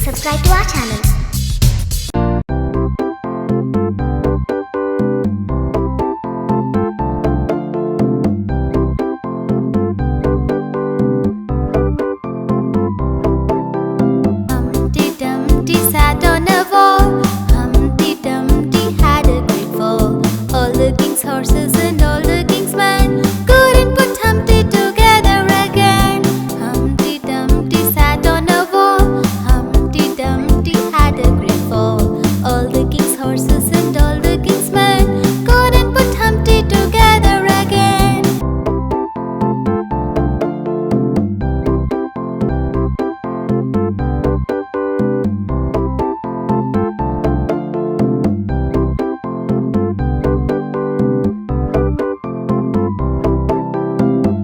subscribe to our channel. Humpty Dumpty sat on a wall. Humpty Dumpty had a great fall. All the king's horses and all the king's men couldn't put Humpty together again. Humpty Dumpty sat on a wall. Humpty Dumpty had a great fall. All the king's horses and all the king's men couldn't put Humpty together again.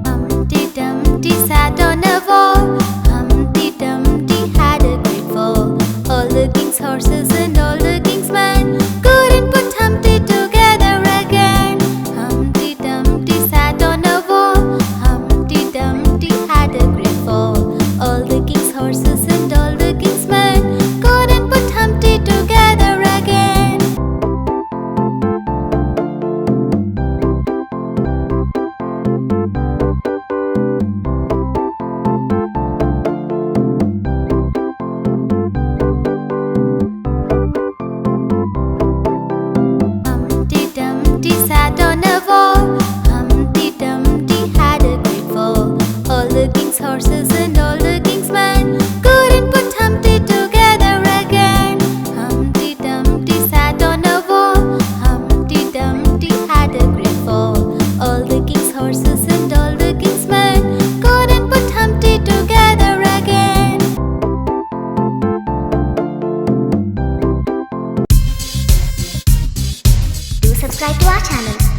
Humpty Dumpty sat on a wall. Humpty Dumpty had a great fall. All the king's horses and all the king's men couldn't put Humpty together again. Humpty Dumpty sat on a wall. Humpty Dumpty had a great fall. All the king's horses and all the king's men couldn't put Humpty together again. Humpty Dumpty sat on a wall. Humpty Dumpty had a great fall. All the king's horses and all the king's men couldn't put Humpty together again. Humpty Dumpty sat on a wall. Humpty Dumpty had a great fall. All the king's horses and all the king's men couldn't put Humpty together again. Do subscribe to our channel.